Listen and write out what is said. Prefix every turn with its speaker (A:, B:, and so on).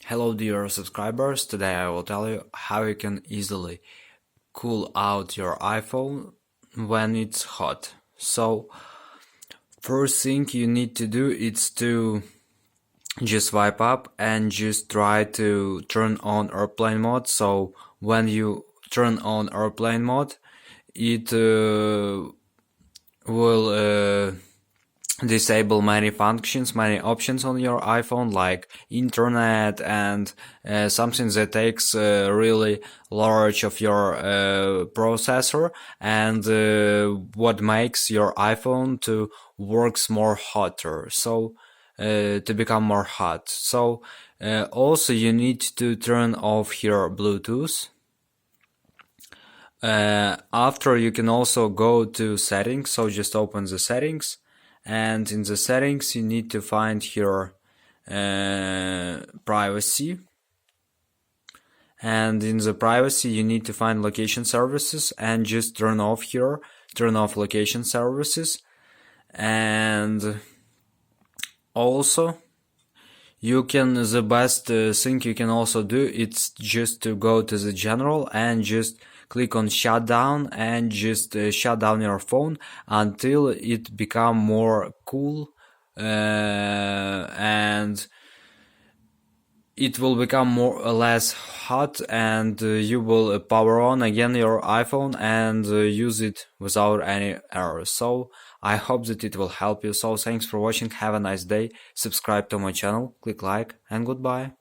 A: Hello dear subscribers, today I will tell you how you can easily cool out your iPhone when it's hot. So first thing you need to do is to just swipe up and just try to turn on airplane mode. So when you turn on airplane mode, it will disable many functions, many options on your iPhone, like internet and something that takes really large of your processor, and what makes your iPhone to works more hotter, so to become more hot. So also you need to turn off your Bluetooth. After, you can also go to settings, so just open the settings, and in the settings you need to find your privacy, and in the privacy you need to find location services and just turn off location services. And also the best thing you can also do, it's just to go to the general and just click on shutdown and just shut down your phone until it become more cool, and it will become more or less hot, and you will power on again your iPhone and use it without any errors. So I hope that it will help you. So thanks for watching, have a nice day, subscribe to my channel, click like, and goodbye.